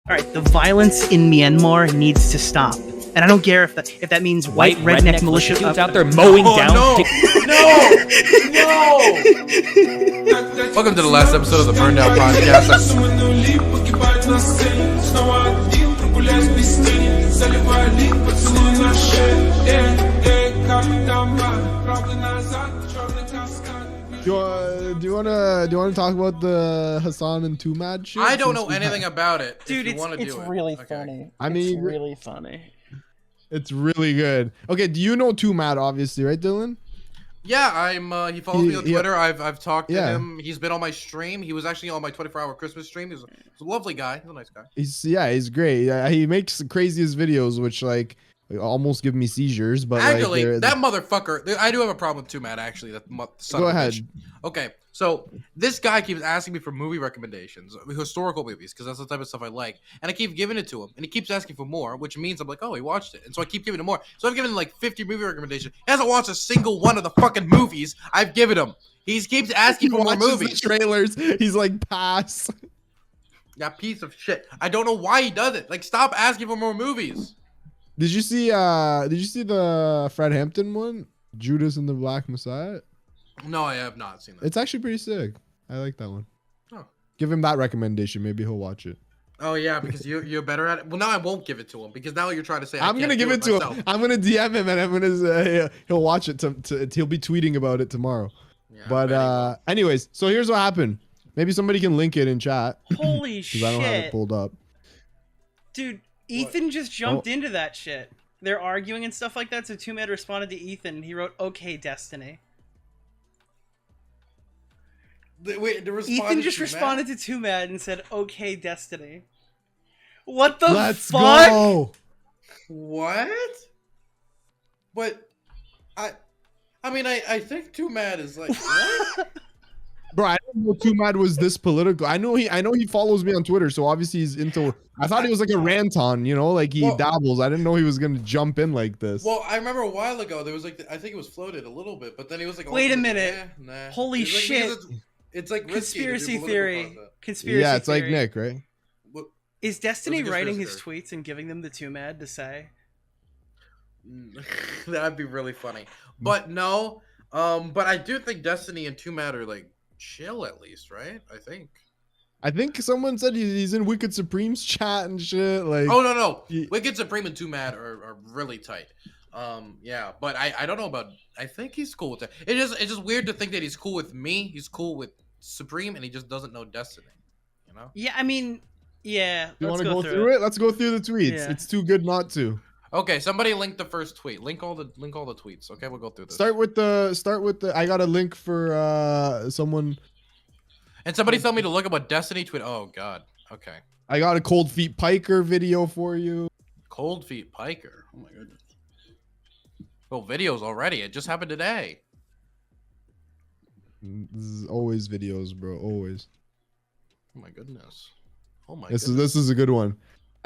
All right, the violence in Myanmar needs to stop, and I don't care if that means white redneck militia dudes out there mowing down. No! Welcome to the last episode of the Burned Out Podcast. Do you wanna talk about the Hasan and Too Mad shit? I don't know anything about it. Dude, if you want to it's do it. really Okay. funny. I mean, it's really funny. It's really good. Okay, do you know Too Mad, obviously, right, Dylan? Yeah, he follows me on Twitter. Yeah. I've talked to Yeah. him. He's been on my stream. He was actually on my 24-hour Christmas stream. He's a lovely guy. He's a nice guy. He's great. He makes the craziest videos, which like almost give me seizures. But Actually, like, that motherfucker. I do have a problem with Too Mad. Actually, that son Go of a ahead. bitch. Okay, so this guy keeps asking me for movie recommendations, historical movies, because that's the type of stuff I like, and I keep giving it to him, and he keeps asking for more, which means I'm like, oh, he watched it, and so I keep giving him more. So I've given him like 50 movie recommendations. He hasn't watched a single one of the fucking movies I've given him. He keeps asking for more watches movies. the trailers. He's like, pass. That piece of shit. I don't know why he does it. Like, stop asking for more movies. Did you see the Fred Hampton one, Judas and the Black Messiah? No, I have not seen that. It's actually pretty sick. I like that one. Oh. Give him that recommendation. Maybe he'll watch it. Oh yeah, because you're better at it. Well, now I won't give it to him because now you're trying to say I'm gonna give it to him. I'm gonna DM him and I'm gonna say he'll watch it. He'll be tweeting about it tomorrow. Yeah, But anyways, so here's what happened. Maybe somebody can link it in chat. Holy Because I don't have it shit, pulled up. dude! Ethan just jumped into that shit. They're arguing and stuff like that. So Too Mad responded to Ethan, and he wrote, "Okay, Destiny." Ethan just responded to Too Mad and said, "Okay, Destiny." What the Let's fuck? go. What? But I mean, I think Too Mad is like what? Bro, I didn't know Too Mad was this political. I know he follows me on Twitter, so obviously he's into. I thought he was like a ranton, like he dabbles. I didn't know he was gonna jump in like this. Well, I remember a while ago there was like I think it was floated a little bit, but then he was like, Wait a minute. Nah. Holy It's like, shit. It's like risky to do Conspiracy political theory. content. Conspiracy yeah, it's theory. like Nick, right? What? Is Destiny What's a writing his conspiracy tweets and giving them to Too Mad to say? That'd be really funny. But no, but I do think Destiny and Too Mad are like chill at least, right? I think Someone said he's in Wicked Supreme's chat and shit. Like, oh no, Wicked Supreme and Too Mad are really tight. Yeah, but I don't know about. I think he's cool with that. It's just weird to think that he's cool with me. He's cool with Supreme, and he just doesn't know Destiny. You know? Yeah, I mean, yeah. you want let's to go through it? Let's go through the tweets. Yeah. It's too good not to. Okay, somebody link the first tweet. Link all the tweets. Okay, we'll go through this. Start with the. I got a link for someone. And somebody told me to look up a Destiny tweet. Oh God. Okay. I got a Cold Feet Piker video for you. Cold Feet Piker. Oh my goodness. Well, videos already. It just happened today. This is always videos, bro. Always. Oh my goodness. Oh my. This is a good one.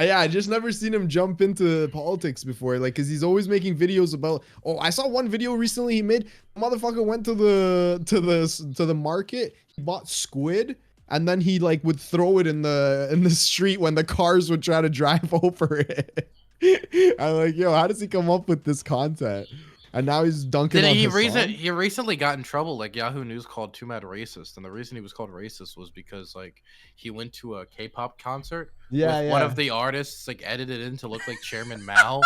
Yeah, I just never seen him jump into politics before, like, cause he's always making videos about. Oh, I saw one video recently he made. Motherfucker went to the market. He bought squid, and then he like would throw it in the street when the cars would try to drive over it. I'm like, yo, how does he come up with this content? And now he's dunking. Did on he recently got in trouble? Like Yahoo News called Too Mad racist, and the reason he was called racist was because like he went to a K-pop concert. Yeah, One of the artists like edited in to look like Chairman Mao.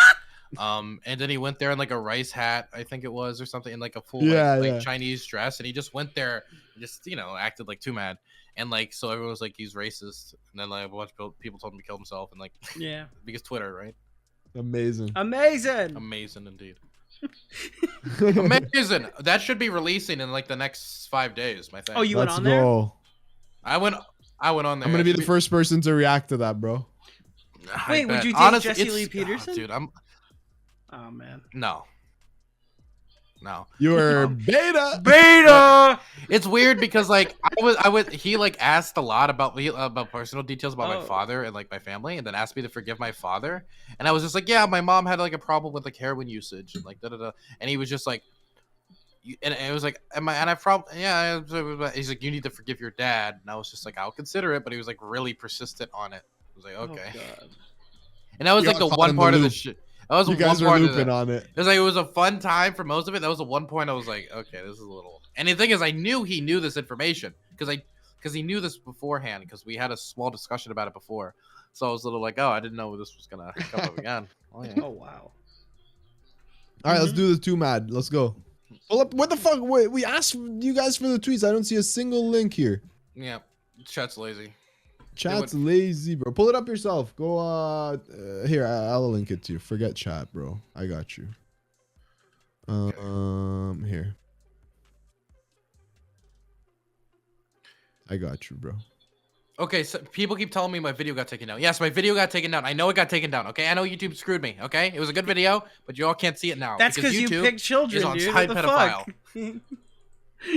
And then he went there in like a rice hat, I think it was, or something, in like a full like Chinese dress, and he just went there, just acted like Too Mad, and like so everyone was like he's racist, and then like a bunch of people told him to kill himself, and like because Twitter, right? Amazing Indeed. Amazing. That should be releasing in like the next 5 days. My thing. Oh, you went on there? I went on there. I'm gonna be the first person to react to that, bro. Wait, would you date Jesse Lee Peterson? Dude, Oh man. No. You were beta. It's weird because like he like asked a lot about personal details about my father and like my family, and then asked me to forgive my father, and I was just like, yeah, my mom had like a problem with like heroin usage and like and he was just like, and it was like, he's like, you need to forgive your dad, and I was just like, I'll consider it, but he was like really persistent on it. was like, okay. God. And that was like the one part of the shit. That was You guys were looping on it. It was like it was a fun time for most of it. That was the one point I was like, okay, this is a little. And the thing is, I knew he knew this information because he knew this beforehand because we had a small discussion about it before. So I was a little like, oh, I didn't know this was gonna come up again. Oh, yeah. Oh wow. All right, let's do the 2 mad. Let's go. Pull up. What the fuck? Wait, we asked you guys for the tweets. I don't see a single link here. Yeah, chat's lazy. Chat's lazy, bro. Pull it up yourself. Go here, I'll link it to you. Forget chat, bro. I got you. Here. I got you, bro. Okay, so people keep telling me my video got taken down. Yes, my video got taken down. I know it got taken down. Okay, I know YouTube screwed me. Okay, it was a good video, but you all can't see it now. That's because you picked children, on dude. side What the pedophile. fuck?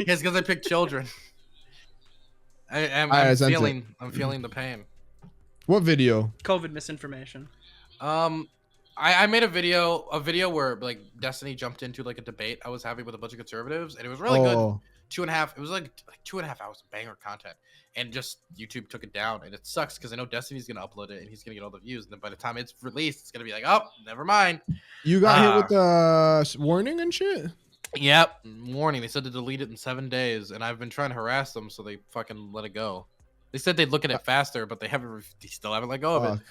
Yes, because I picked children. I'm feeling the pain. What video? COVID misinformation. I made a video where like Destiny jumped into like a debate I was having with a bunch of conservatives, and it was really good. 2.5. It was like 2.5 hours of banger content, and just YouTube took it down, and it sucks because I know Destiny's gonna upload it and he's gonna get all the views, and then by the time it's released, it's gonna be like, oh, never mind. You got hit with the warning and shit. Yep, warning. They said to delete it in 7 days, and I've been trying to harass them, so they fucking let it go. They said they'd look at it faster, but they still haven't let go of it.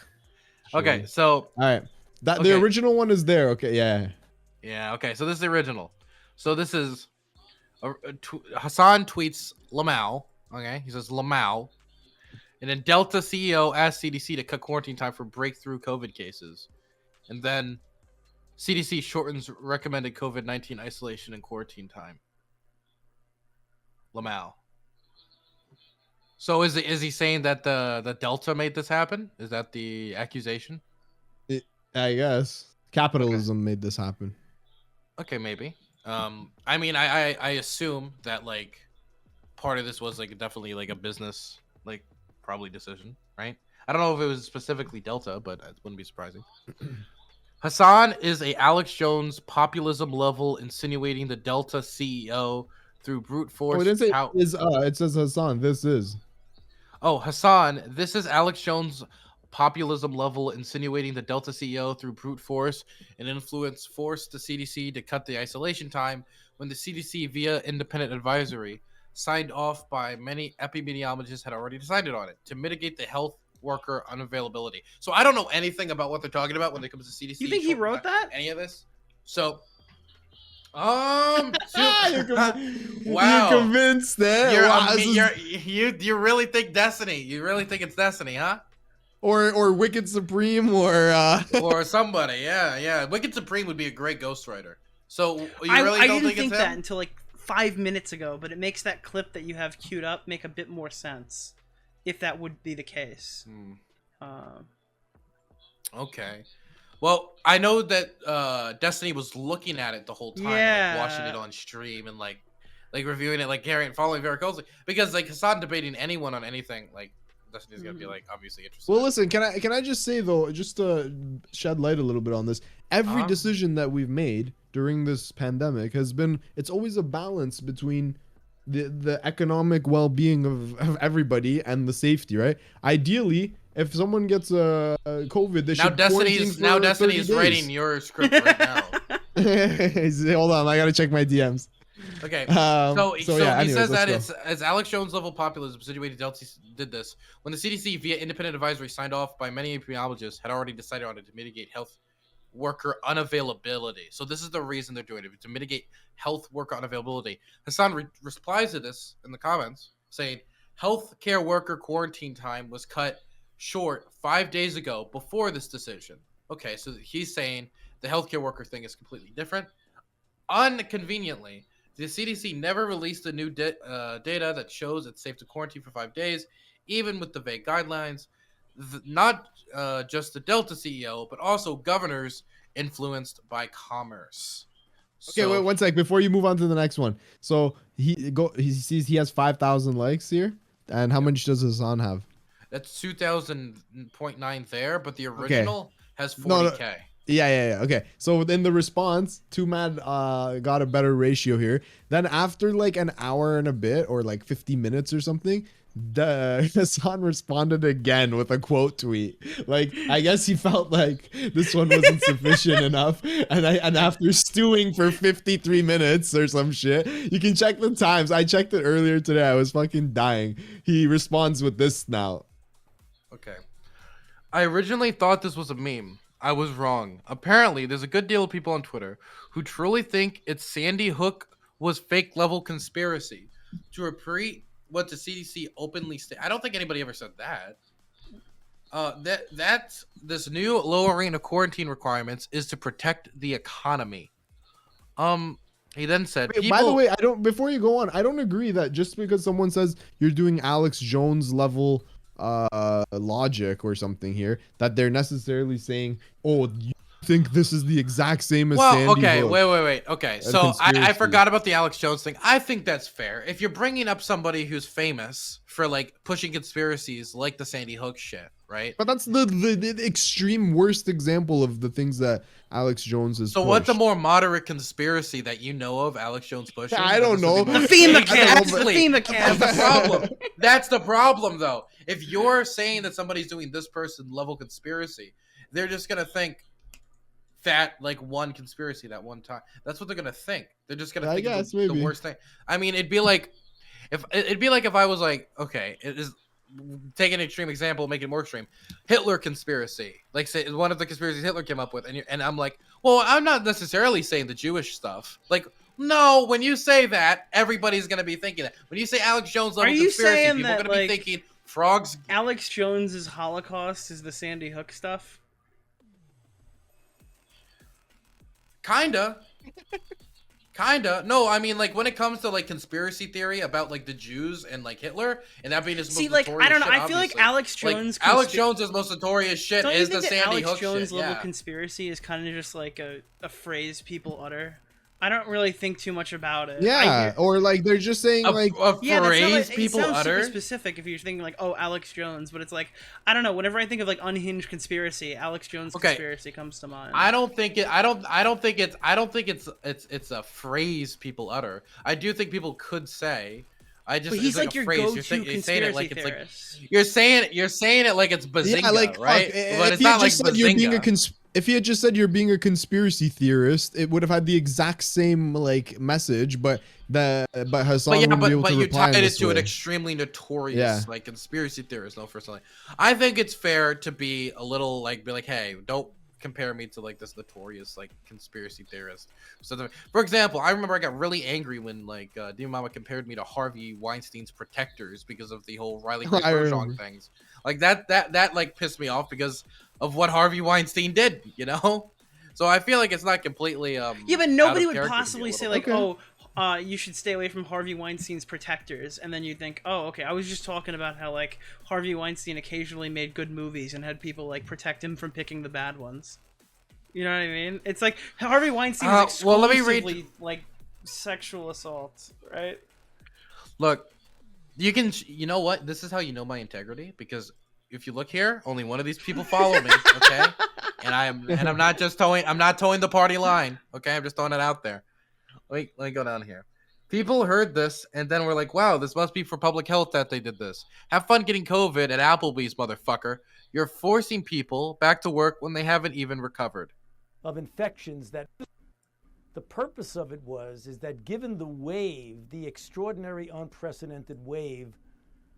Okay, so all right, the original one is there. Okay, yeah. Okay, so this is the original. So this is Hasan tweets Lamau. Okay, he says Lamau, and then Delta CEO asked CDC to cut quarantine time for breakthrough COVID cases, and then CDC shortens recommended COVID-19 isolation and quarantine time. Lamau. So is he saying that the Delta made this happen? Is that the accusation? I guess capitalism made this happen. Okay, maybe. I mean, I assume that like part of this was like definitely like a business like probably decision, right? I don't know if it was specifically Delta, but it wouldn't be surprising. Hasan is a Alex Jones populism level insinuating the Delta CEO through brute force. Oh, it didn't say it says Hasan. This is. Oh, Hasan, this is Alex Jones populism level insinuating the Delta CEO through brute force and influence forced the CDC to cut the isolation time when the CDC via independent advisory signed off by many epidemiologists had already decided on it to mitigate the health worker unavailability. So I don't know anything about what they're talking about when it comes to CDC. You think he wrote that? Any of this? So wow, you're convinced there. You really think Destiny? You really think it's Destiny, huh? Or Wicked Supreme or somebody. Yeah. Wicked Supreme would be a great ghostwriter. So you really don't think it's him? That until like 5 minutes ago, but it makes that clip that you have queued up make a bit more sense if that would be the case. Okay. Well, I know that Destiny was looking at it the whole time, like, watching it on stream and like reviewing it, like following very closely, because like Hasan debating anyone on anything, like Destiny's gonna be like obviously interested. Well, listen, can I just say though, just to shed light a little bit on this, every decision that we've made during this pandemic it's always a balance between the economic well-being of everybody and the safety, right? Ideally, if someone gets COVID, they should Destiny is writing your script right now. Hold on, I gotta check my DMs. Okay, so he says that it's as Alex Jones level populism situated Delta did this when the CDC via independent advisory signed off by many epidemiologists had already decided on it to mitigate health worker unavailability. So this is the reason they're doing it, to mitigate health worker unavailability. Hasan replies to this in the comments saying healthcare worker quarantine time was cut short 5 days ago before this decision. Okay, so he's saying the healthcare worker thing is completely different. Unconveniently, the CDC never released the new data that shows it's safe to quarantine for 5 days, even with the vague guidelines. Not just the Delta CEO, but also governors influenced by commerce. Okay, wait 1 sec before you move on to the next one. So he sees he has 5,000 likes here, and how much does Hasan have? That's 2,000.9 there, but the original has 40K. No. Yeah. Okay. So within the response, 2mad got a better ratio here. Then after like an hour and a bit, or like 50 minutes or something, Hasan responded again with a quote tweet. Like, I guess he felt like this one wasn't sufficient enough, and after stewing for 53 minutes or some shit, you can check the times. I checked it earlier today. I was fucking dying. He responds with this now. Okay. I originally thought this was a meme. I was wrong. Apparently, there's a good deal of people on Twitter who truly think it's Sandy Hook was fake level conspiracy to repeat what the CDC openly stated. I don't think anybody ever said that. That's this new lowering of quarantine requirements is to protect the economy. He then said, Wait, by the way, I don't. Before you go on, I don't agree that just because someone says you're doing Alex Jones level logic or something here, that they're necessarily saying, oh, you think this is the exact same as Sandy okay, Hook. wait. Okay, so I forgot about the Alex Jones thing. I think that's fair. If you're bringing up somebody who's famous for like pushing conspiracies like the Sandy Hook shit, right? But that's the extreme worst example of the things that Alex Jones is. So what's a more moderate conspiracy that you know of Alex Jones pushing? I don't know. The FEMA camp. Exactly. The FEMA camp. That's the problem. That's the problem, though. If you're saying that somebody's doing this person level conspiracy, they're just gonna think that like one conspiracy that one time. That's what they're gonna think. They're just gonna think the worst thing. I mean, it'd be like if I was like, okay, it is take an extreme example, make it more extreme. Hitler conspiracy, like say one of the conspiracies Hitler came up with, and I'm like, well, I'm not necessarily saying the Jewish stuff. Like, no, when you say that, everybody's gonna be thinking that. When you say Alex Jones level conspiracy, people are gonna be thinking frogs. Alex Jones's Holocaust is the Sandy Hook stuff. Kinda. No, I mean, like, when it comes to, like, conspiracy theory about, like, the Jews and, like, Hitler, and that being his most notorious I don't know. shit, I feel like Alex Jones... Like, Alex Jones' most notorious shit is the Sandy Hook shit. Alex Jones level conspiracy is kind of just, like, a phrase people utter. I don't really think too much about it. Yeah, or like they're just saying a phrase people utter. Super specific if you're thinking like, oh, Alex Jones, but it's like, I don't know. Whenever I think of like unhinged conspiracy, Alex Jones conspiracy comes to mind. I don't think it's a phrase people utter. I do think people could say. But he's like your phrase. Go-to conspiracy theorist. You're saying it like it's bazinga, yeah, like, right? But it's not like bazinga. If he had just said you're being a conspiracy theorist, it would have had the exact same like message, but Hasan wouldn't be able to reply. But you tied it to an extremely notorious like conspiracy theorist. No, personally, I think it's fair to be a little like be like, hey, don't compare me to like this notorious like conspiracy theorist. So, for example, I remember I got really angry when like Dear Mama compared me to Harvey Weinstein's protectors because of the whole Riley Bergeron things. Like that like pissed me off because of what Harvey Weinstein did, you know? So I feel like it's not completely yeah, but nobody would possibly say like, you should stay away from Harvey Weinstein's protectors, and then you think, oh, okay, I was just talking about how like Harvey Weinstein occasionally made good movies and had people like protect him from picking the bad ones. You know what I mean? It's like Harvey Weinstein is exclusively like sexual assault, right? Look, you know what? This is how you know my integrity, because if you look here, only one of these people follow me, okay? and I'm not towing the party line, okay? I'm just throwing it out there. Let me go down here. People heard this and then were like, wow, this must be for public health that they did this. Have fun getting COVID at Applebee's, motherfucker. You're forcing people back to work when they haven't even recovered. Of infections that the purpose of it is that given the wave, the extraordinary unprecedented wave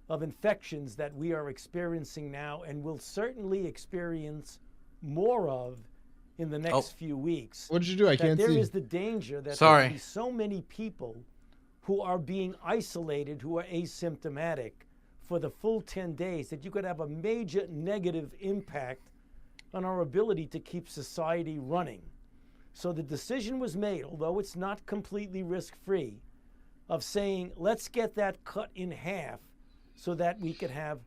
of infections that we are experiencing now and will certainly experience more of in the next few weeks. What did you do? I can't see. There is the danger that there will be so many people who are being isolated, who are asymptomatic for the full 10 days, that you could have a major negative impact on our ability to keep society running. So the decision was made, although it's not completely risk-free, of saying, let's get that cut in half so that we could have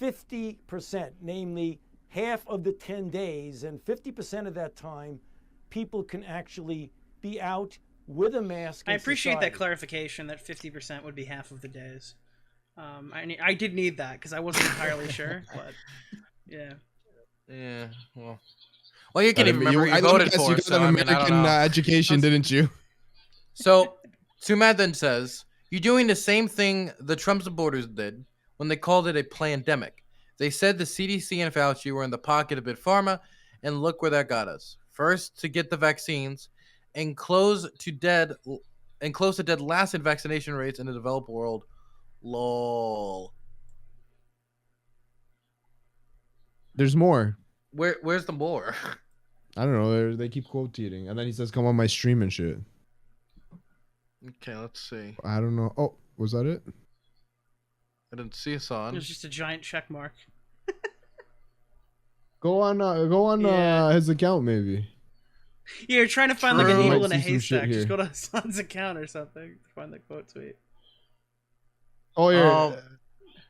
50%, namely half of the 10 days, and 50% of that time, people can actually be out with a mask. I appreciate that clarification that 50% would be half of the days. I did need that because I wasn't entirely sure, but yeah. Yeah, well, you can't even remember you voted for. You got an American education, didn't you? So, Sumad then says, you're doing the same thing the Trump supporters did when they called it a pandemic. They said the CDC and Fauci were in the pocket of Big Pharma, and look where that got us. First to get the vaccines, and close to dead last in vaccination rates in the developed world. Lol. There's more. Where's the more? I don't know. They keep quote tweeting, and then he says, "Come on my stream and shit." Okay, let's see. I don't know. Oh, was that it? I didn't see Hasan. It was just a giant check mark. Go on his account maybe. Yeah, you're trying to find like a True. needle in a Might see some shit haystack. Just here. go to Hasan's account or something to find the quote tweet. Oh yeah. Oh.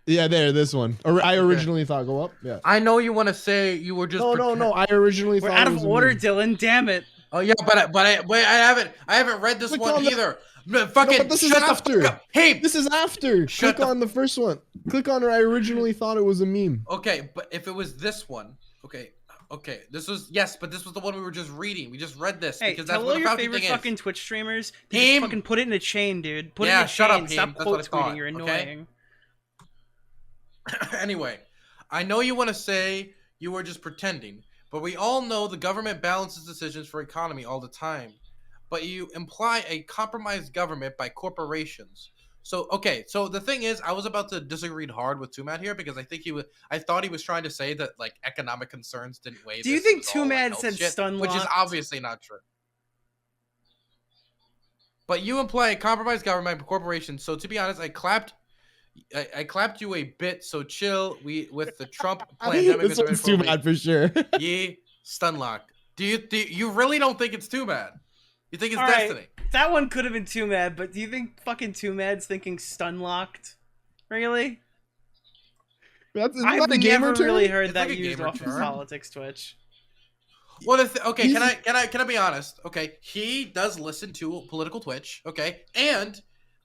Yeah, this one. I originally thought go up. Yeah. I know you want to say you were just No. I originally We're thought out it of was a order, meme. Dylan. Damn it. Oh yeah, but I haven't read this Click one on the- either. Fucking but this is shut the after. fuck up. Hey, This is after. Shut Click the- on the first one. Click on it. I originally thought it was a meme. okay, but if it was this one, okay, this was but this was the one we were just reading. We just read this Hey, because that's tell what all the your Fauci favorite thing fucking is. Twitch streamers to Heem. just fucking put it in a chain, dude. Put it Yeah, in a shut chain. up, Stop Heem. That's quote what I thought, tweeting. You're okay? annoying. Anyway, I know you want to say you were just pretending, but we all know the government balances decisions for economy all the time. But you imply a compromised government by corporations. So the thing is, I was about to disagree hard with Tumad here because I thought he was trying to say that like economic concerns didn't weigh. Do you this, think it was all, like, Tumad health said shit, stun which is locked? obviously not true. But you imply a compromised government by corporations. So to be honest, I clapped you a bit. So chill. With the Trump pandemic. This one's too bad for sure. Ye stun locked. Do you really don't think it's too bad? You think it's All right, destiny? that one could have been Tumad, but do you think fucking Tumad's thinking stun locked? Really? That's I've not a gamer never term? really heard It's that like a used gamer off of term. politics Twitch. Well, okay, can I be honest? Okay, he does listen to political Twitch. Okay, and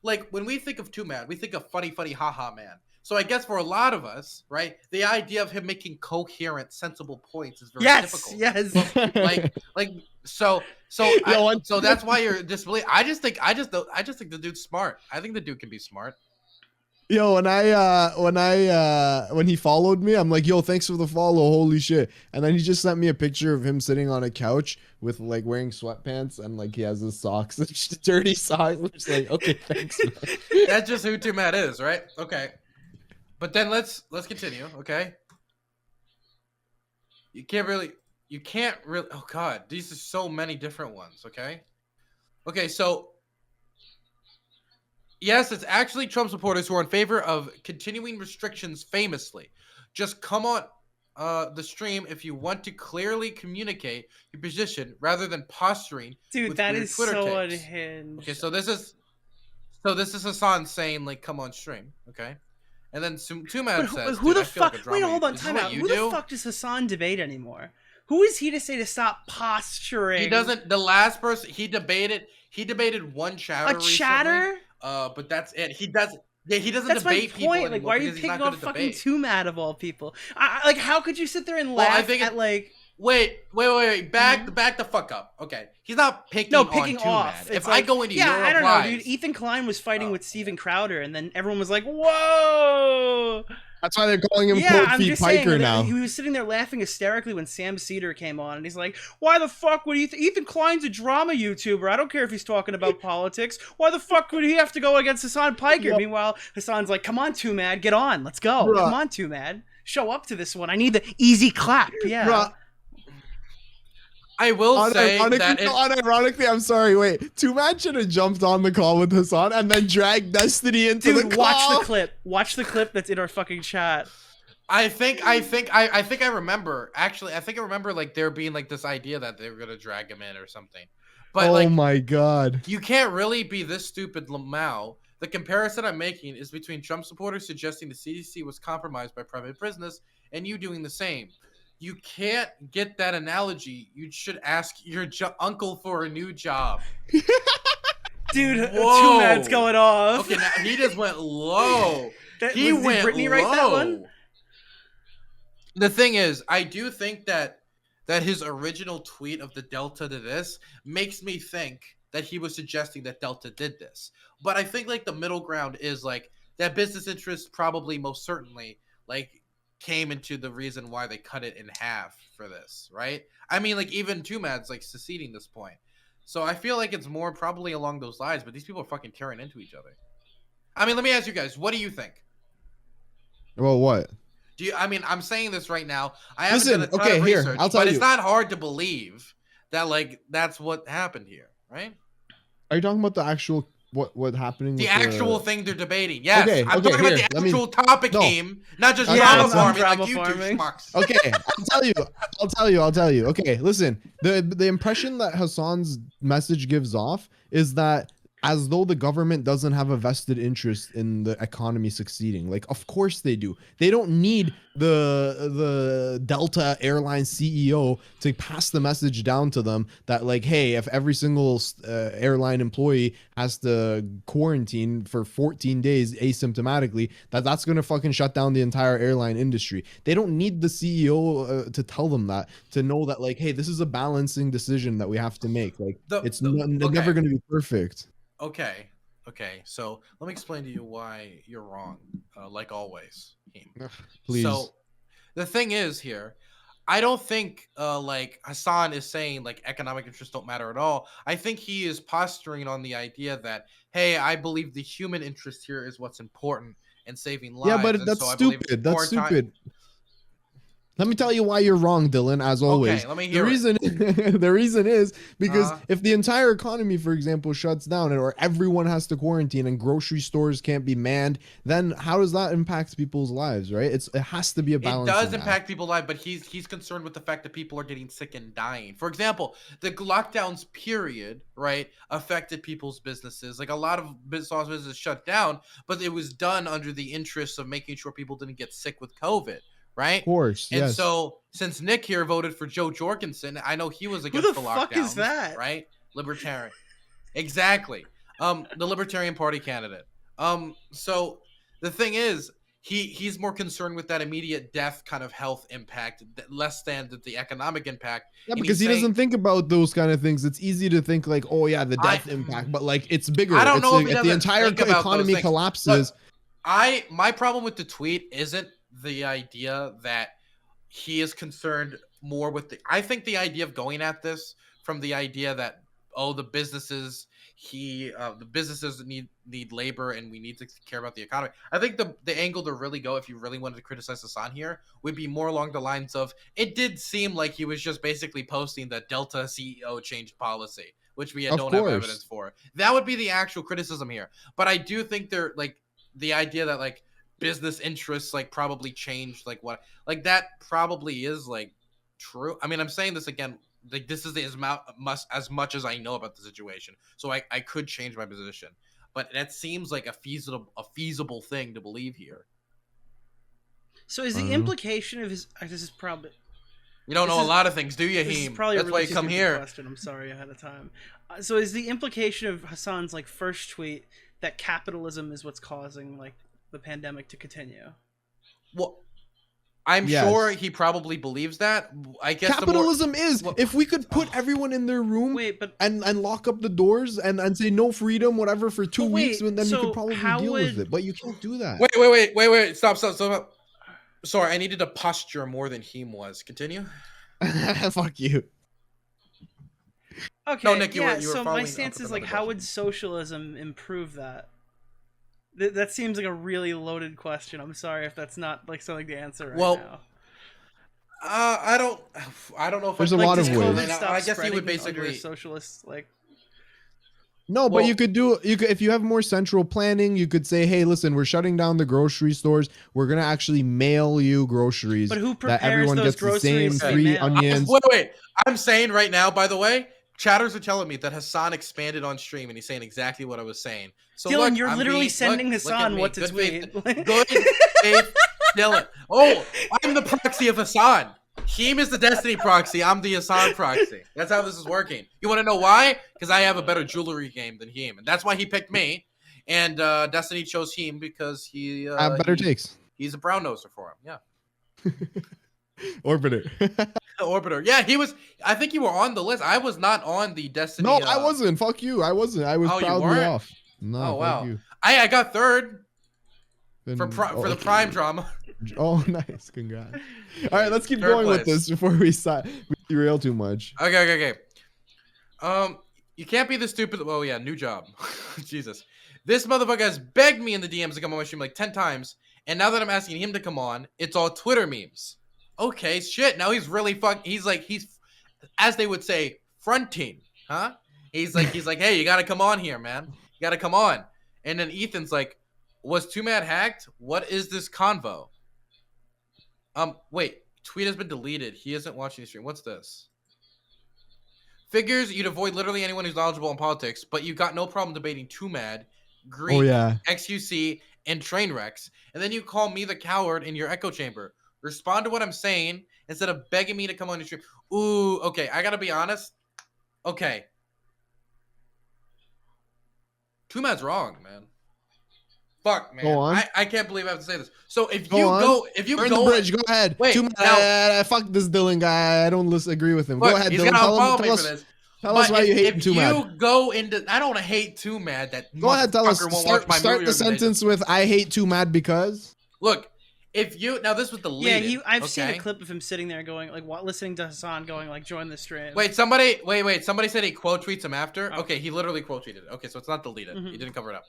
like when we think of Tumad, we think of funny, haha man. So I guess for a lot of us, right, the idea of him making coherent, sensible points is very difficult. Yes. So that's why you're disbelieving. I just think the dude's smart. I think the dude can be smart. Yo, when he followed me, I'm like, yo, thanks for the follow. Holy shit. And then he just sent me a picture of him sitting on a couch with like wearing sweatpants and like he has his socks, dirty socks. I'm just like, okay, thanks, man. That's just who Tumad is, right? Okay. But then let's continue, okay? You can't really oh god, these are so many different ones, okay? Okay, so yes, it's actually Trump supporters who are in favor of continuing restrictions famously. Just come on the stream if you want to clearly communicate your position rather than posturing. Dude, that is Twitter so takes. unhinged. Okay, so this is Hasan saying like come on stream, okay? And then Tumad says, who the I feel like fuck? a drama Wait, hold on, Is this time what out. you Who do? the fuck does Hasan debate anymore? Who is he to say to stop posturing? He doesn't. The last person he debated one chatter. A chatter? Recently, but that's it. He doesn't. Yeah, he doesn't That's my debate people point. Like, anymore why are you because he's not picking good on at fucking debate. Tumad of all people? Like, how could you sit there and Well, I laugh think at like? Wait. Back the fuck up. Okay, he's not picking. No, picking on off. Tumad. If like, I go into your I don't replies, know, dude. Ethan Klein was fighting Oh, with Steven Crowder, and then everyone was like, "Whoa!" That's why they're calling him Yeah, quote I'm feet just saying. Piker now. He was sitting there laughing hysterically when Sam Cedar came on, and he's like, "Why the fuck would Ethan Klein's a drama YouTuber? I don't care if he's talking about politics. Why the fuck would he have to go against Hasan Piker?" Yep. Meanwhile, Hasan's like, "Come on, Tumad, get on, let's go. Bruh. Come on, Tumad, show up to this one. I need the easy clap." Yeah. Bruh, I will say that unironically, I'm sorry, wait. Tumad should have jumped on the call with Hasan and then dragged Destiny into the Dude, call. watch the clip. Watch the clip that's in our fucking chat. I think I remember. Actually, I think I remember like there being like this idea that they were gonna drag him in or something. But oh like, my god. you can't really be this stupid, Lamau. The comparison I'm making is between Trump supporters suggesting the CDC was compromised by private business and you doing the same. You can't get that analogy. You should ask your uncle for a new job. Dude, Whoa. Tumad's going off. Okay, now he just went low. Did Went Brittany low. write that one? The thing is, I do think that his original tweet of the Delta to this makes me think that he was suggesting that Delta did this. But I think like the middle ground is like that business interests probably most certainly like came into the reason why they cut it in half for this, right? I mean, like even Two Mad's like seceding this point. So I feel like it's more probably along those lines, but these people are fucking tearing into each other. I mean, let me ask you guys, what do you think? Well, what? Do you? I mean, I'm saying this right now. I haven't Listen, done a ton okay, of here, research, I'll tell but you. it's not hard to believe that like that's what happened here, right? Are you talking about the actual what happening? The with actual thing they're debating. Yes, Okay, I'm okay, talking about here, the actual topic, no. team, not just Okay, drama I'm farming drama like you two farming. schmucks. Okay, I'll tell you. Okay, listen. The impression that Hasan's message gives off is that as though the government doesn't have a vested interest in the economy succeeding. Like, of course they do. They don't need the Delta Airlines CEO to pass the message down to them that like, hey, if every single airline employee has to quarantine for 14 days asymptomatically, that's going to fucking shut down the entire airline industry. They don't need the CEO to tell them that, to know that like, hey, this is a balancing decision that we have to make. Like, it's never going to be perfect. Okay. So let me explain to you why you're wrong, like always. Please. So the thing is here, I don't think like Hasan is saying like economic interests don't matter at all. I think he is posturing on the idea that, hey, I believe the human interest here is what's important in saving lives. Yeah, but and that's so I believe stupid. That's quarantine- stupid. Let me tell you why you're wrong, Dylan, as always. Okay, let me hear the reason is because if the entire economy, for example, shuts down or everyone has to quarantine and grocery stores can't be manned, then how does that impact people's lives, right? It has to be a balance. It does impact people's lives, but he's concerned with the fact that people are getting sick and dying. For example, the lockdowns period, right, affected people's businesses. Like a lot of businesses shut down, but it was done under the interests of making sure people didn't get sick with COVID. Right? Of course. And yes. so since Nick here voted for Joe Jorgensen, I know he was against the lockdowns. Who the fuck is that? Right? Libertarian. Exactly. The Libertarian Party candidate. So the thing is, he's more concerned with that immediate death kind of health impact, less than the economic impact. Yeah, because he doesn't think about those kind of things. It's easy to think like, oh yeah, the death impact, but like it's bigger. I don't know if the entire economy collapses. My problem with the tweet isn't the idea that he is concerned more with I think the idea of going at this from the idea that the businesses need labor and we need to care about the economy. I think the angle to really go, if you really wanted to criticize Hasan here, would be more along the lines of, it did seem like he was just basically posting that Delta CEO changed policy, which we don't have evidence for. That would be the actual criticism here. But I do think they're like the idea that like business interests like probably changed like what like that probably is like true. I mean, I'm saying this again, like this is as much as I know about the situation, so I could change my position, but that seems like a feasible thing to believe here. So is the implication of his this is probably you don't know a lot of things, do you, Heem? That's why you come here. Question. I'm sorry ahead of time. So is the implication of Hasan's like first tweet that capitalism is what's causing like the pandemic to continue? Well, I'm sure he probably believes that. I guess capitalism if we could put everyone in their room and lock up the doors and say no freedom, whatever, for 2 weeks, then you could probably deal with it. But you can't do that. Wait. Stop. Sorry, I needed to posture more than Heem was. Continue. Fuck you. Okay. No, Nick, you were so my stance is like, how would socialism improve that? That seems like a really loaded question. I'm sorry if that's not like something to answer right now. I don't know if there's a lot of ways. I guess he would basically socialist like. No, but you could if you have more central planning, you could say, hey, listen, we're shutting down the grocery stores. We're gonna actually mail you groceries. But who prepares that everyone those gets groceries? The same free onions. Wait. I'm saying right now, by the way, chatters are telling me that Hasan expanded on stream, and he's saying exactly what I was saying. So Dylan, look, you're literally sending Hasan what to tweet. Good faith, Dylan. Oh, I'm the proxy of Hasan. Heem is the Destiny proxy. I'm the Hasan proxy. That's how this is working. You want to know why? Because I have a better jewelry game than Heem, and that's why he picked me. And Destiny chose Heem because he have better takes. He's a brown noser for him. Yeah. Orbiter. Orbiter. Yeah, he was. I think you were on the list. I was not on the Destiny. No, I wasn't. Fuck you. I wasn't. I was proudly off. No, oh wow. I got third. For the Prime drama. Oh, nice. Congrats. All right, let's keep going with this before we derail too much. Okay. You can't be the stupid. Oh yeah, new job. Jesus, this motherfucker has begged me in the DMs to come on my stream like 10 times, and now that I'm asking him to come on, it's all Twitter memes. Okay, shit. Now he's really he's as they would say, fronting, huh? He's like, hey, you gotta come on here, man. You gotta come on. And then Ethan's like, was Too Mad hacked? What is this convo? Wait, tweet has been deleted. He isn't watching the stream. What's this? Figures you'd avoid literally anyone who's knowledgeable in politics, but you got no problem debating Too Mad, Greek, XUC, and Trainwrecks, and then you call me the coward in your echo chamber. Respond to what I'm saying instead of begging me to come on your stream. Ooh, okay, I gotta be honest. Okay. Too Mad's wrong, man. Fuck, man. I can't believe I have to say this. So if you go burn the bridge, go ahead. Wait, fuck this Dylan guy. I don't agree with him. Look, go ahead, he's Dylan. Tell us why you hate him too mad. If you go into, I don't hate Too Mad. That go ahead, tell us. Start the sentence with "I hate Too Mad because." Look, if you now this was the lead. Yeah, I've seen a clip of him sitting there going like listening to Hasan going like join the stream. Wait, somebody said he quote tweets him after. Okay, he literally quote tweeted it. Okay, so it's not deleted. He didn't cover it up.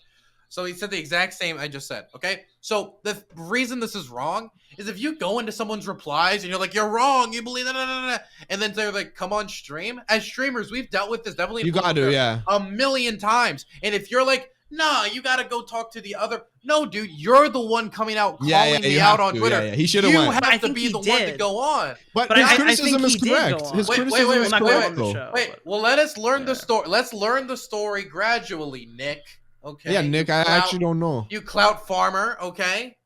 So he said the exact same I just said, okay? So the reason this is wrong is if you go into someone's replies and you're like, you're wrong, you believe that, and then they're like, come on stream. As streamers, we've dealt with this definitely. You got to, yeah. A million times. And if you're like, nah, you got to go talk to the other. No, dude, you're the one coming out calling me out on Twitter. Yeah. He should have went. You have to be the one to go on. But his criticism is correct. His criticism is correct. Wait, well, let us learn the story. Let's learn the story gradually, Nick. Okay. Yeah, Nick, I actually don't know. You clout farmer, okay?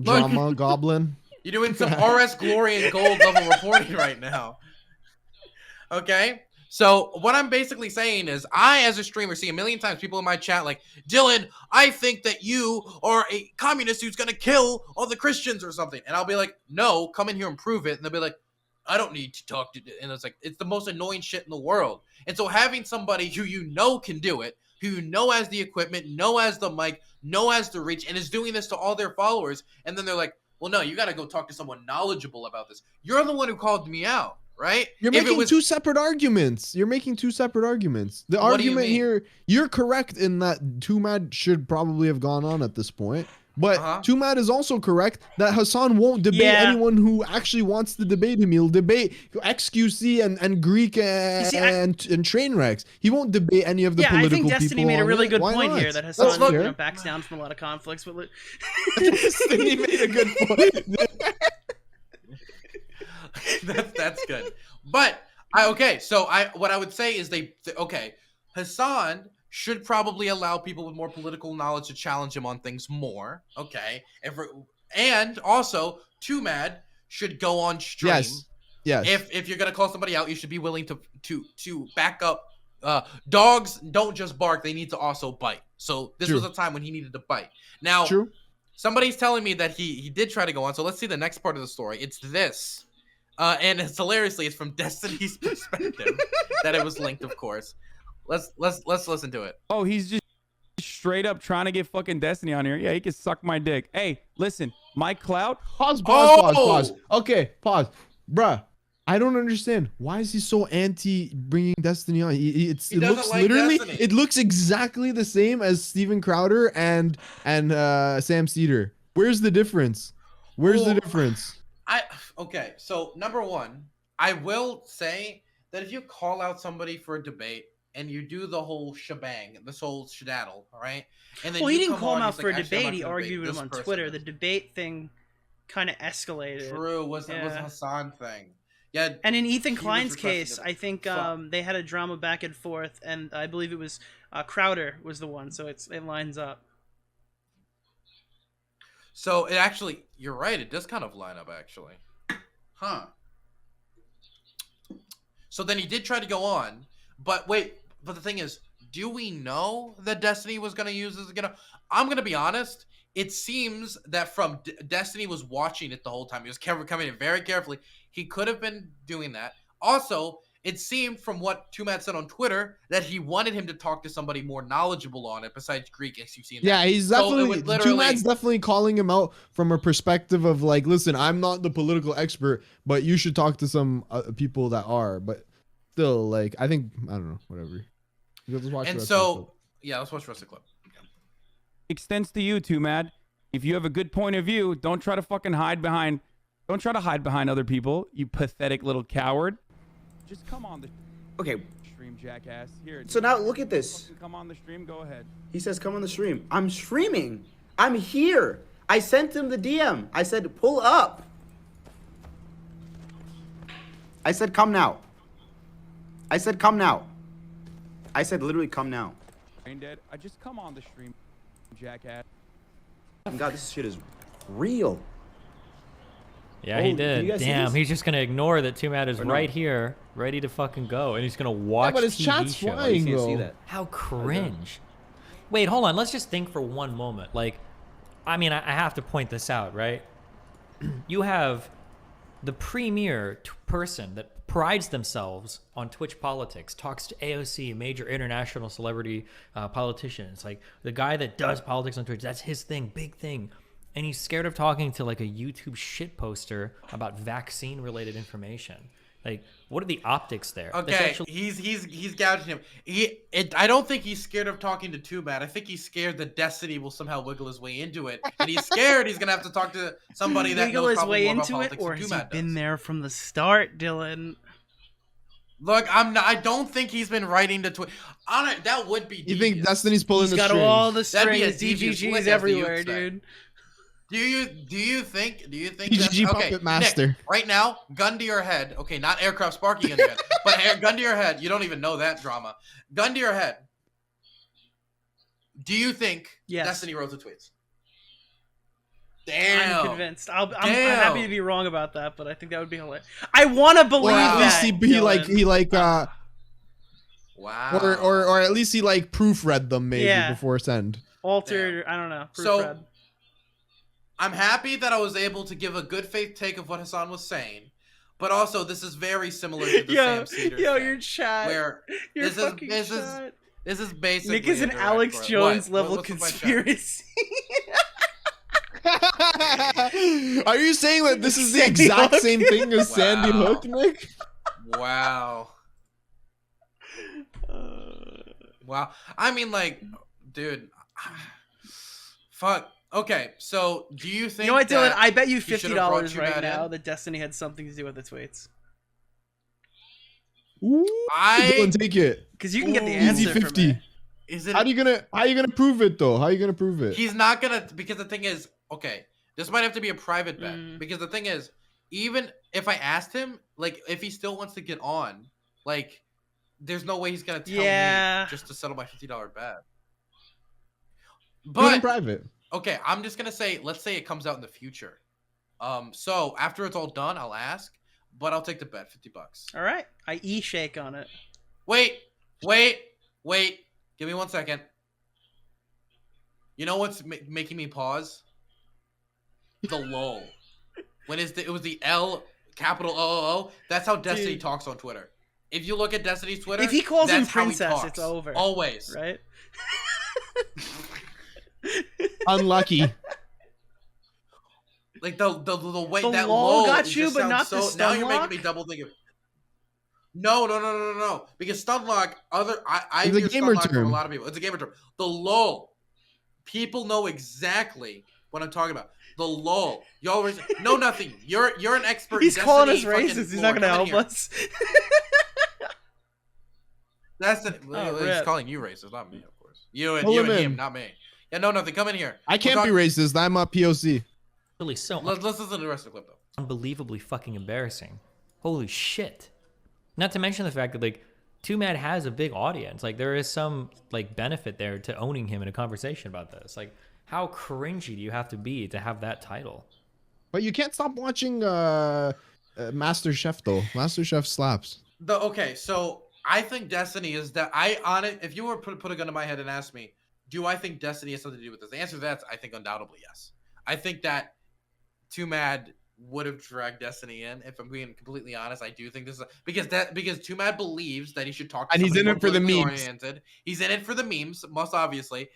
Drama goblin. You're doing some RS Glory and Gold level reporting right now. Okay? So what I'm basically saying is I, as a streamer, see a million times people in my chat like, Dylan, I think that you are a communist who's going to kill all the Christians or something. And I'll be like, no, come in here and prove it. And they'll be like, I don't need to talk to you. And it's like, it's the most annoying shit in the world. And so having somebody who you know can do it, who you know has the equipment, know has the mic, know has the reach, and is doing this to all their followers, and then they're like, well, no, you got to go talk to someone knowledgeable about this. You're the one who called me out, right? You're making two separate arguments. The argument here, you're correct in that Too Mad should probably have gone on at this point. But Too Mad is also correct that Hasan won't debate anyone who actually wants to debate him. He'll debate XQC and Greek and Trainwrecks. He won't debate any of the political people. I think Destiny made a really good point here that Hasan backs down from a lot of conflicts. But Destiny made a good point. That's good. But what I would say is Hasan should probably allow people with more political knowledge to challenge him on things more. Okay. And also, Too Mad should go on stream. Yes. If you're gonna call somebody out, you should be willing to back up. Dogs don't just bark; they need to also bite. So this was a time when he needed to bite. Now, somebody's telling me that he did try to go on. So let's see the next part of the story. It's this, and it's hilariously, it's from Destiny's perspective that it was linked, of course. Let's listen to it. Oh, he's just straight up trying to get fucking Destiny on here. Yeah, he can suck my dick. Hey, listen, my clout. Pause. Okay, pause. Bruh, I don't understand. Why is he so anti bringing Destiny on? It looks like literally, Destiny. It looks exactly the same as Steven Crowder and Sam Cedar. Where's the difference? Okay, so number one, I will say that if you call out somebody for a debate, and you do the whole shebang, this whole shedaddle, all right? And then he didn't call him out for a debate. He argued with him on Twitter. The debate thing kind of escalated. True, was a Hasan thing. Yeah. And in Ethan Klein's case, I think they had a drama back and forth, and I believe it was Crowder was the one, so it lines up. So it actually, you're right. It does kind of line up, actually. Huh. So then he did try to go on. But the thing is, do we know that Destiny was going to use this again? I'm going to be honest. It seems that from Destiny was watching it the whole time. He was coming in very carefully. He could have been doing that. Also, it seemed from what Two Mad said on Twitter that he wanted him to talk to somebody more knowledgeable on it besides Greek XQC. Yeah, he's definitely Two Mad's definitely calling him out from a perspective of like, listen, I'm not the political expert, but you should talk to some people that are. But still, like, I think I don't know, whatever. Let's watch and so yeah, let's watch the rest of the clip. Extends to you, Two Mad. If you have a good point of view, don't try to fucking hide behind. Don't try to hide behind other people, you pathetic little coward. Just come on the stream, jackass. Here. So now look at this. Come on the stream. Go ahead. He says, "Come on the stream." I'm streaming. I'm here. I sent him the DM. I said, "Pull up." I said, "Come now." I said, "Come now." I said, literally, "Come now." Brain dead. I just come on the stream, jackass. God, this shit is real. Yeah, he did. Damn, he's just gonna ignore that Two Mad is right here, ready to fucking go, and he's gonna watch but his TV chat's show. flying, You can't see though. that. How cringe. Wait, hold on. Let's just think for one moment. Like, I mean, I have to point this out, right? You have the premier person that prides themselves on Twitch politics, talks to AOC, major international celebrity politicians. Like, the guy that does politics on Twitch, that's his thing, big thing. And he's scared of talking to like a YouTube shit poster about vaccine related information. Like, what are the optics there? Okay, he's gouging him. I don't think he's scared of talking to Two Mad. I think he's scared that Destiny will somehow wiggle his way into it, and he's scared he's gonna have to talk to somebody that knows probably more about politics than Two Mad does. Been there from the start, Dylan. Look, I don't think he's been writing to Twitter. That would be. You think Destiny's pulling the strings? He's got all the That'd be a strings. devious DGG's flick, everywhere, dude. Do you think DGG Puppet Master. Nick, right now, gun to your head. Okay, not aircraft sparking gun to your head, but gun to your head. You don't even know that drama. Gun to your head. Do you think Destiny wrote the tweets? Damn. I'm convinced. I'm happy to be wrong about that, but I think that would be hilarious. I want to believe that. At least wow. Or at least he like proofread them maybe before send. Altered, I don't know. Proofread. So I'm happy that I was able to give a good faith take of what Hasan was saying, but also this is very similar to the Sam Cedar thing, your chat. Where this is basically Nick is an Alex Jones level conspiracy. Are you saying that this is the exact same thing as Sandy Hook, Nick? Wow. Wow. I mean, like, dude. Fuck. Okay, so do you think? You know what, Dylan? I bet you $50 right right now that Destiny had something to do with the tweets. Dylan, take it. Because you can get the answer. Easy 50. Is it? How are you gonna prove it though? How are you gonna prove it? He's not gonna, because the thing is, okay, this might have to be a private bet, because the thing is, even if I asked him, like, if he still wants to get on, like, there's no way he's gonna tell me just to settle my $50 bet. But in private. Okay, I'm just gonna say, let's say it comes out in the future. So after it's all done, I'll ask, but I'll take the bet, $50. All right, I shake on it. Wait. Give me 1 second. You know what's making me pause? The lull. It was the L capital O. That's how Destiny talks on Twitter. If you look at Destiny's Twitter, if he calls him princess, it's over. Always, right? Unlucky. Like the way the that lull lull got you, but not the stun now you're lock? making me double think of. No. Because stun lock, I it's hear a gamer stun lock term. from a lot of people. It's a gamer term. The lull. People know exactly what I'm talking about. The lull. You always know nothing. You're an expert. He's in calling us Destiny racist. He's not going to help us. That's it. He's calling you racist, not me, of course. You and him, not me. Yeah, no, nothing. Come in here. I can't be racist. I'm a POC. Really, so let's listen to the rest of the clip though. Unbelievably fucking embarrassing. Holy shit. Not to mention the fact that like Two Mad has a big audience. Like there is some like benefit there to owning him in a conversation about this. Like how cringy do you have to be to have that title? But you can't stop watching Master Chef though. Master Chef slaps. Okay, so I think Destiny is that if you were put a gun to my head and ask me, do I think Destiny has something to do with this? The answer to that is I think undoubtedly yes. I think that Two Mad would have dragged Destiny in. If I'm being completely honest, I do think this is because Too Mad believes that he should talk to And he's somebody in it for the politically memes. oriented. He's in it for the memes, most obviously.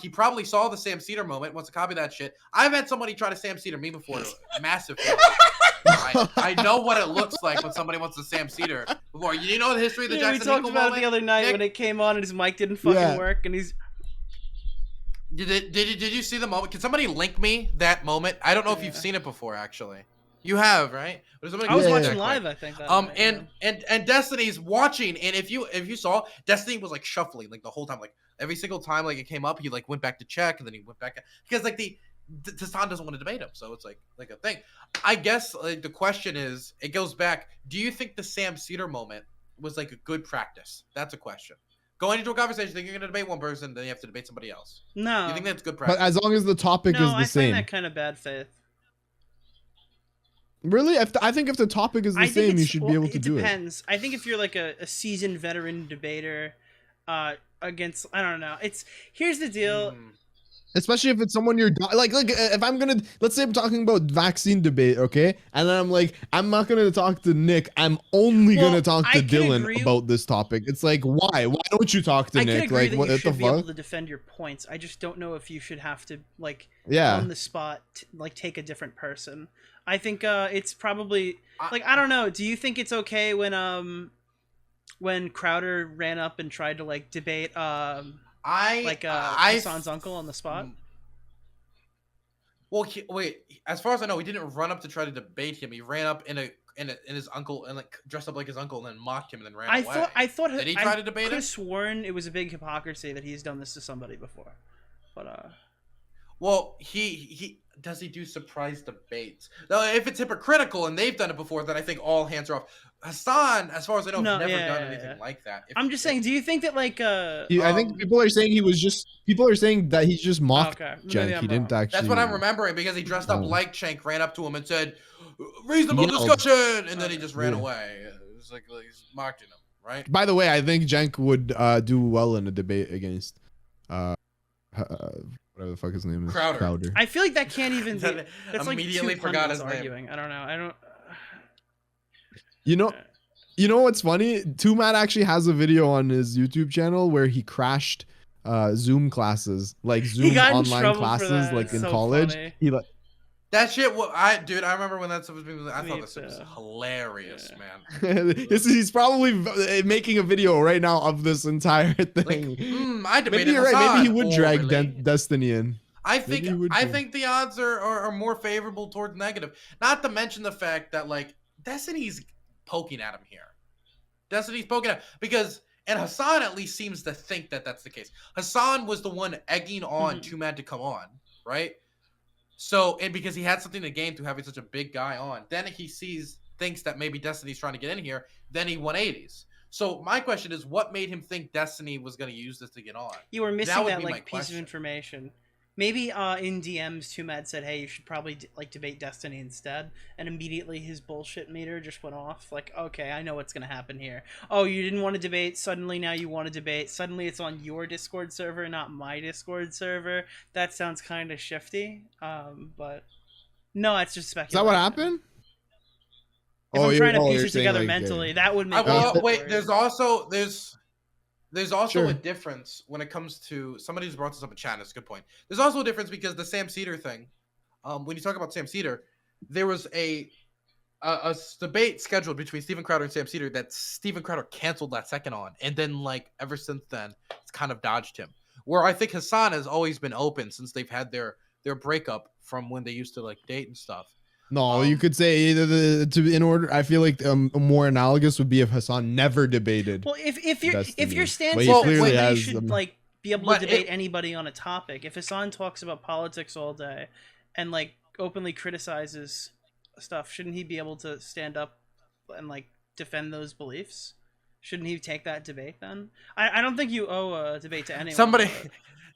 He probably saw the Sam Cedar moment, wants to copy that shit. I've had somebody try to Sam Cedar me before, massive failure. I know what it looks like when somebody wants to Sam Cedar before. You know the history of the Jackson we talked Hinkle about moment? it the other night Nick? when it came on and his mic didn't fucking work, and he's. Did you see the moment? Can somebody link me that moment? I don't know if you've seen it before, actually. You have, right? I was watching live, I think. That night, and Destiny's watching, and if you saw, Destiny was like shuffling like the whole time, like every single time like it came up, he like went back to check, and then he went back because like Hasan doesn't want to debate him, so it's like a thing. I guess like the question is, it goes back. Do you think the Sam Cedar moment was like a good practice? That's a question. Going into a conversation, think you're going to debate one person, then you have to debate somebody else. No. Do you think that's good practice? But as long as the topic is the I same. find that kind of bad faith. Really? I think if the topic is the same, you should be able to do it. It depends. I think if you're like a seasoned veteran debater against, I don't know. Here's the deal. Especially if it's someone you're like if I'm gonna, let's say I'm talking about vaccine debate, okay, and then I'm like, I'm not gonna talk to Nick, I'm only gonna talk to Dylan about this topic. It's like, why don't you talk to Nick? I can agree like that what you the should be able fuck? to defend your points. I just don't know if you should have to like on the spot like take a different person. I think it's probably like, I don't know. Do you think it's okay when Crowder ran up and tried to like debate Hasan's uncle on the spot? Well, wait. As far as I know, he didn't run up to try to debate him. He ran up in his uncle and like dressed up like his uncle and then mocked him and then ran away. I thought did he try to debate him? I could have sworn it was a big hypocrisy that he's done this to somebody before, but well, he does he do surprise debates? Now, if it's hypocritical and they've done it before, then I think all hands are off. Hasan, as far as I know, has never done anything like that. I'm just saying, do you think that like I think people are saying that he just mocked Cenk. He didn't actually. That's what I'm remembering because he dressed up like Cenk, ran up to him and said, "Reasonable discussion," and then he just ran away. It was like he's mocking him, right? By the way, I think Cenk would do well in a debate against whatever the fuck his name is. Crowder. I feel like that can't even be. That's like immediately two forgot his arguing. name. I don't know. I don't. You know what's funny? Too Mad actually has a video on his YouTube channel where he crashed Zoom classes, like Zoom online classes, like in college. Funny. He like that shit. I remember when that stuff was being. I thought this was hilarious, man. He's probably making a video right now of this entire thing. Like, I debated maybe you're right. Maybe he would drag really. Destiny in. I think the odds are more favorable towards negative. Not to mention the fact that like Destiny's poking at him here. Destiny's poking at because Hasan at least seems to think that that's the case. Hasan was the one egging on Too Mad to come on, right? So, and because he had something to gain through having such a big guy on, then he thinks that maybe Destiny's trying to get in here, then he 180s. So my question is, what made him think Destiny was going to use this to get on? You were missing that like piece of information. Maybe in DMs, Too Mad said, "Hey, you should probably like debate Destiny instead," and immediately his bullshit meter just went off. Like, okay, I know what's gonna happen here. Oh, you didn't want to debate. Suddenly, now you want to debate. Suddenly, it's on your Discord server, not my Discord server. That sounds kind of shifty. But no, it's just speculation. Is that what happened? If I'm trying to piece it together mentally, that would make. Wait, there's also a difference when it comes to somebody who's brought this up in chat. It's a good point. There's also a difference because the Sam Cedar thing. When you talk about Sam Cedar, there was a debate scheduled between Steven Crowder and Sam Cedar that Steven Crowder canceled that second on, and then like ever since then, it's kind of dodged him. Where I think Hasan has always been open since they've had their breakup from when they used to like date and stuff. No, you could say in order. I feel like more analogous would be if Hasan never debated. Well, if your stance is that you should like be able to debate anybody on a topic. If Hasan talks about politics all day and like openly criticizes stuff, shouldn't he be able to stand up and like defend those beliefs? Shouldn't he take that debate then? I don't think you owe a debate to anyone.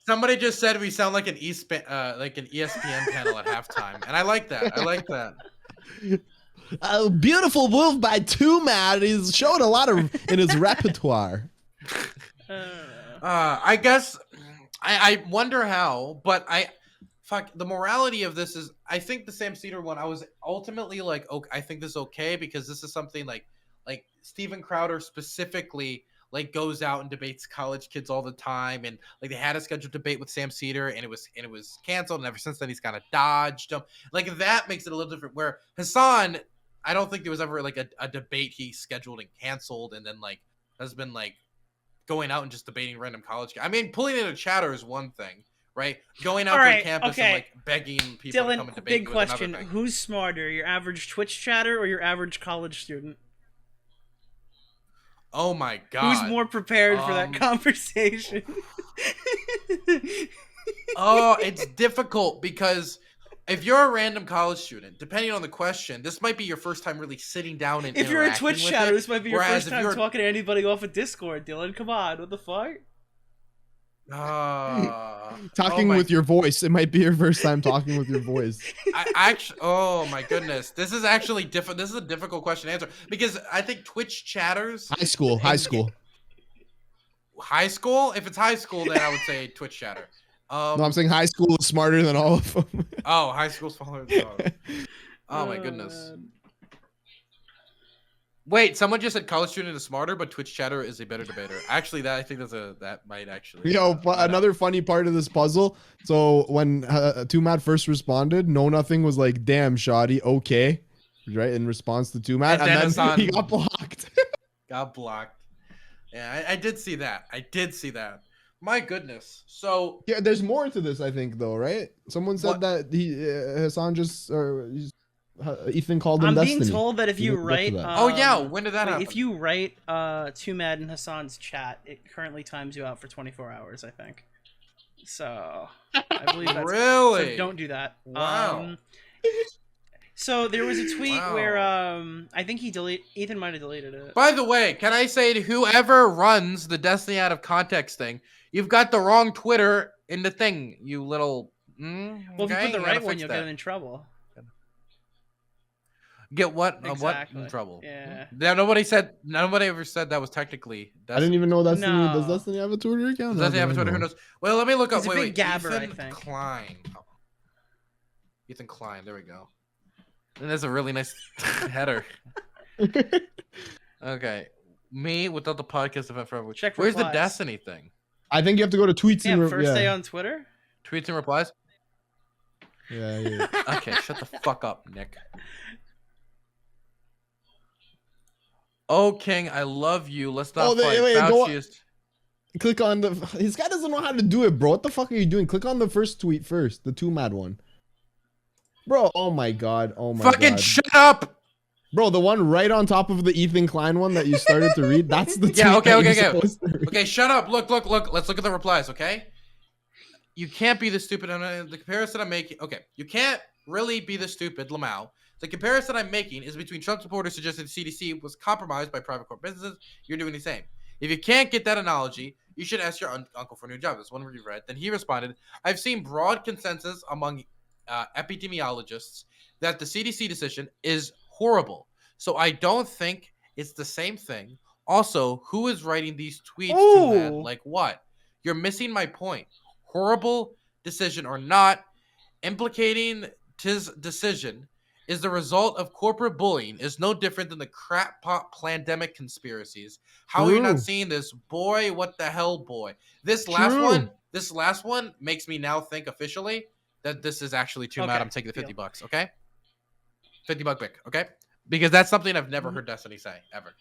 Somebody just said we sound like an ESPN panel at halftime, and I like that. I like that. A beautiful move by Too Mad. He's showed a lot in his repertoire. I guess I wonder how, but fuck, the morality of this is, I think the Sam Cedar one, I was ultimately like, okay, I think this is okay because this is something like Steven Crowder specifically like goes out and debates college kids all the time, and like they had a scheduled debate with Sam Cedar and it was canceled, and ever since then he's kind of dodged them. Like that makes it a little different. Where Hasan, I don't think there was ever like a debate he scheduled and canceled, and then like has been like going out and just debating random college kids. I mean, pulling in a chatter is one thing, right? Going out to campus and like begging people to come and debate. Big question: who's smarter, your average Twitch chatter or your average college student? Oh my god! Who's more prepared for that conversation? Oh, it's difficult because if you're a random college student, depending on the question, this might be your first time really sitting down and if you're a Twitch chatter, this might be your first time talking to anybody off of Discord, Dylan. Come on, what the fuck? Talking with your voice. It might be your first time talking with your voice. I actually, oh my goodness, this is actually different. This is a difficult question to answer because I think Twitch chatters. High school. If it's high school, then I would say Twitch chatter. No, I'm saying high school is smarter than all of them. Oh, high school's smaller than all of them. Oh my goodness. Wait, someone just said college student is smarter, but Twitch chatter is a better debater. Actually, that might actually. Yo, another funny part of this puzzle. So when Two Matt first responded, Know Nothing was like, "Damn, shoddy, okay," right? In response to Two Matt, and then he got blocked. Got blocked. Yeah, I did see that. My goodness. So yeah, there's more to this, I think, though, right? Someone said that Hasan just Ethan called him Destiny. I'm being told that if you write... oh, yeah. When did that happen? If you write Too Mad in Hasan's chat, it currently times you out for 24 hours, I think. So, I believe that's... Really? So don't do that. Wow. So, there was a tweet where I think Ethan might have deleted it. By the way, can I say to whoever runs the Destiny out of context thing, you've got the wrong Twitter in the thing, you little... well, if you put the right one, you'll get in trouble. Get what? Exactly. What in trouble? Yeah. Nobody ever said that was technically Destiny. I didn't even know Destiny. No. Does Destiny have a Twitter account? Does Destiny have a Twitter? Who knows? Well, let me look up. He's a big gabber, Ethan I think. Klein. Ethan Klein. There we go. And that's a really nice header. Okay. Me without the podcast event forever. Check Where's replies. the Destiny thing? I think you have to go to tweets and first day on Twitter. Tweets and replies. Yeah. Okay, shut the fuck up, Nick. Oh, King, I love you. Let's not fight. Wait, click on the... This guy doesn't know how to do it, bro. What the fuck are you doing? Click on the first tweet first. The Too Mad one. Bro, oh my god. Oh my god. Fucking shut up! Bro, the one right on top of the Ethan Klein one that you started to read, that's the tweet. Yeah, okay. Okay, shut up. Look. Let's look at the replies, okay? You can't be the stupid... The comparison I'm making... Okay, you can't really be the stupid, Lamau. The comparison I'm making is between Trump supporters suggesting the CDC was compromised by private corporate businesses. You're doing the same. If you can't get that analogy, you should ask your uncle for a new job. That's one where you read. Then he responded, I've seen broad consensus among epidemiologists that the CDC decision is horrible. So I don't think it's the same thing. Also, who is writing these tweets to that? Like what? You're missing my point. Horrible decision or not, implicating his decision is the result of corporate bullying is no different than the crap pot pandemic conspiracies. How are you not seeing this? Boy, what the hell, boy? This last one makes me now think officially that this is actually Too Mad. I'm taking the $50, okay? $50 pick, okay? Because that's something I've never heard Destiny say ever.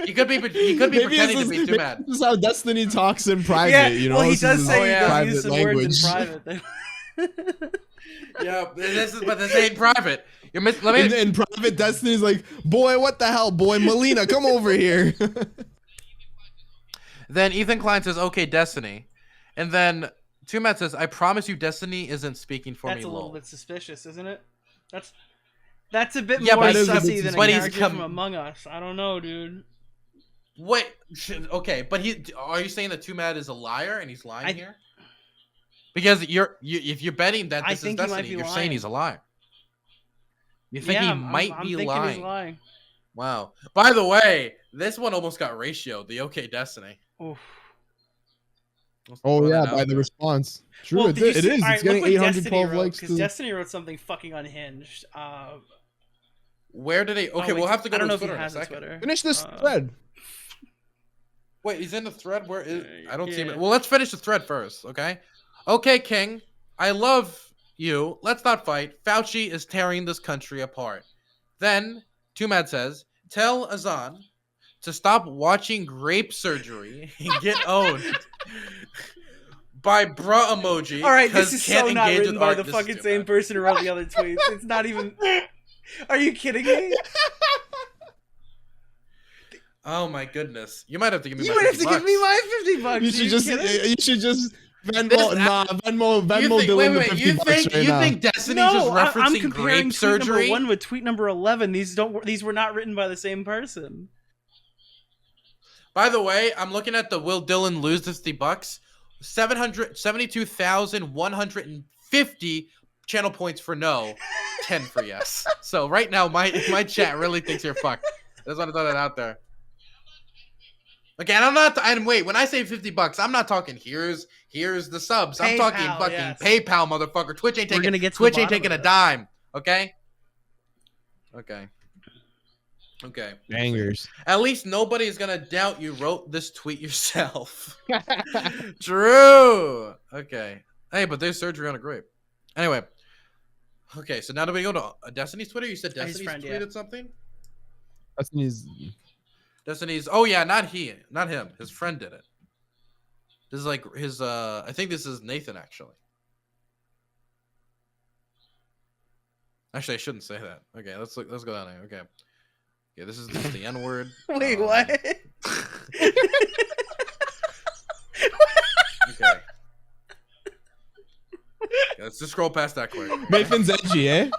He could be pretending to be Too Mad. This is how Destiny talks in private, yeah, you know? Well, he does say he does use some language. words in private. Yeah, but this ain't private. In private, Destiny's like, boy, what the hell, boy? Melina, come over here. Then Ethan Klein says, okay, Destiny. And then Too Mad says, I promise you Destiny isn't speaking for me. That's a little lol. bit suspicious, isn't it? That's a bit Yeah, more but sussy than a he's character from Among Us. I don't know, dude. Wait, okay, but are you saying that Too Mad is a liar and he's lying here? Because if you're betting that this is Destiny, you're saying he's a liar. You think he might be lying? He's lying. Wow. By the way, this one almost got ratioed. The OK Destiny. Oof. Oh yeah, by the response. True, Well, it did you is. see- It's all right, getting look what 812 Destiny wrote, likes. because Destiny wrote something fucking unhinged. Where did he? Okay, wait, we'll have to go I don't to know his if he Twitter in a has a second. Twitter. Finish this thread. Wait, he's in the thread. Where is? I don't see Yeah. him. Well, let's finish the thread first, okay? Okay, King. I love you. Let's not fight. Fauci is tearing this country apart. Then, Too Mad says, tell Hasan to stop watching grape surgery and get owned by bruh emoji. All right, this is can't so not engage written with by art. the This is fucking too same bad. person who wrote the other tweets. It's not even. Are you kidding me? Oh my goodness! You might have to give me. You my might have to 50 give me bucks. my $50. You should just Venmo. This- Venmo You think, Dylan the wait, 50 you bucks think right you now. think Destiny's No, just referencing I'm comparing grape tweet number surgery? 1 with tweet number 11. These were not written by the same person. By the way, I'm looking at the Will Dillon lose $50. 772,150 channel points for no, 10 for yes. So right now, my chat really thinks you're fucked. I just want to throw that out there. Okay, and I'm not. And wait, when I say $50, I'm not talking here's the subs. I'm talking PayPal, fucking yes. PayPal, motherfucker. Twitch ain't We're taking. gonna get to Twitch the ain't bottom taking of a this. dime. Okay. Okay. Okay. Bangers. At least nobody's gonna doubt you wrote this tweet yourself. True. Okay. Hey, but there's surgery on a grape. Anyway. Okay, so now do we go to Destiny's Twitter? You said His Destiny's friend, yeah. tweeted something? Destiny's. Oh yeah, not him. His friend did it. This is like his. I think this is Nathan actually. Actually, I shouldn't say that. Okay, let's go down here. Okay. Okay, this is just the N word. Wait, what? Okay. Let's just scroll past that quick. Nathan's edgy, eh?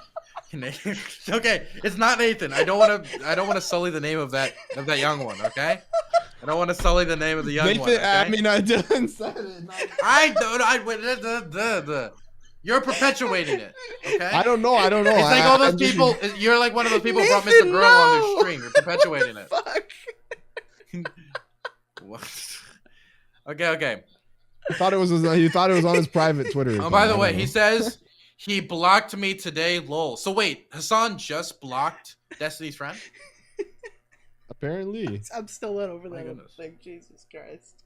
Okay, it's not Nathan. I don't want to sully the name of that young one. Okay, I don't want to sully the name of the young Nathan, one. Okay? I mean, I didn't say it. I don't. You're perpetuating it. Okay. I don't know. It's like all those people. You're like one of those people who brought Mr. Girl on their stream. You're perpetuating it. Fuck. What? Okay. He thought it was on his private Twitter. Oh, by the way, he says he blocked me today. Lol. So wait, Hasan just blocked Destiny's friend? Apparently. I'm still not over that goodness. thing. Jesus Christ.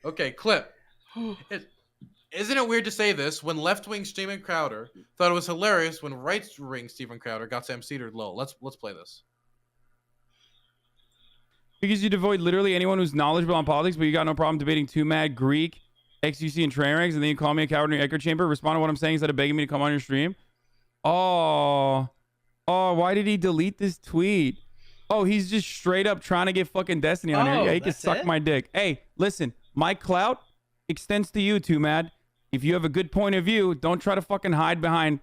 Okay, clip. Isn't it weird to say this when left-wing Steven Crowder thought it was hilarious when right-wing Steven Crowder got Sam Cedar low? Let's play this. Because you'd avoid literally anyone who's knowledgeable on politics, but you got no problem debating Too Mad, Greek, XUC, and train ranks, and then you call me a coward in your echo chamber, respond to what I'm saying instead of begging me to come on your stream? Oh, why did he delete this tweet? Oh, he's just straight up trying to get fucking Destiny on here. Yeah, he can suck my dick. Hey, listen, my clout extends to you, Too Mad. If you have a good point of view, don't try to fucking hide behind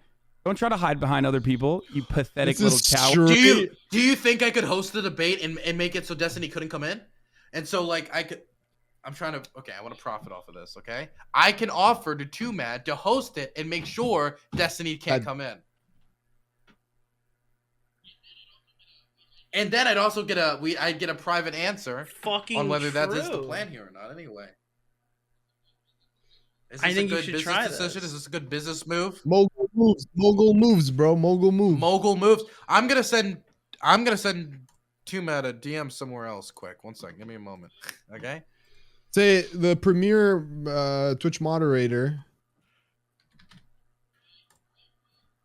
other people, you pathetic little coward. Do you think I could host the debate and make it so Destiny couldn't come in? And so like I want to profit off of this, okay? I can offer to Too Mad to host it and make sure Destiny can't come in. And then I'd also get a private answer on whether that is the plan here or not anyway. I think you should try this. Is this a good business move? Mogul moves, bro. Mogul moves. I'm gonna send Too Mad a DM somewhere else. Quick, 1 second. Give me a moment. Okay. Say the premier Twitch moderator.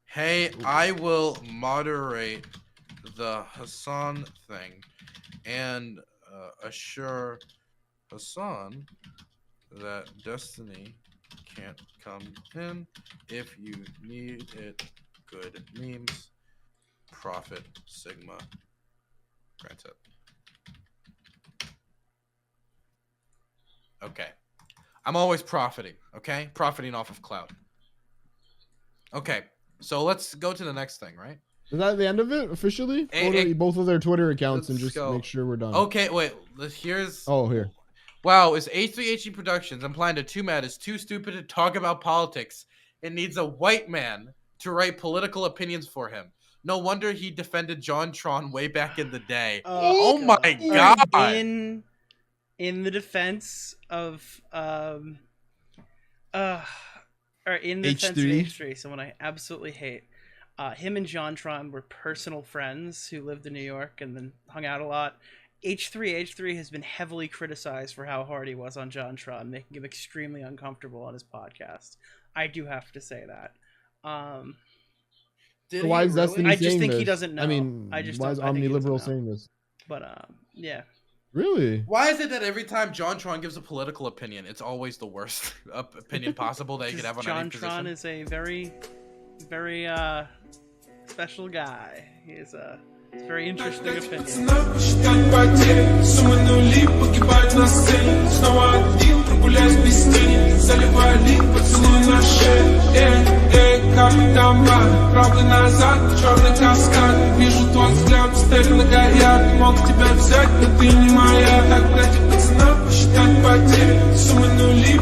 Hey, I will moderate the Hasan thing and assure Hasan that Destiny can't come in. If you need it, good memes, profit, Sigma, granted. Okay. I'm always profiting, okay? Profiting off of cloud. Okay, so let's go to the next thing, right? Is that the end of it officially? Go to both of their Twitter accounts and just make sure we're done. Okay, wait. Here's. Oh, here. Wow, is H3HE Productions implying that Too Mad is too stupid to talk about politics and needs a white man to write political opinions for him? No wonder he defended John Tron way back in the day. Oh my god! in the defense of H3, someone I absolutely hate. Him and JonTron were personal friends who lived in New York and then hung out a lot. H3 has been heavily criticized for how hard he was on JonTron, making him extremely uncomfortable on his podcast. I do have to say that. So why is Destiny I just saying think this? he doesn't know. I mean, I just why is don't- I think he doesn't Omniliberal know. saying this? But yeah. Really? Why is it that every time JonTron gives a political opinion, it's always the worst opinion possible that you could have on any position? JonTron is a very, very special guy. He's a very interesting opinion. Правда назад, черный каскад. Вижу твой взгляд, стель на горят. Мог тебя взять, но ты не моя. Так дайте пацанам посчитать потери. Суммы нули,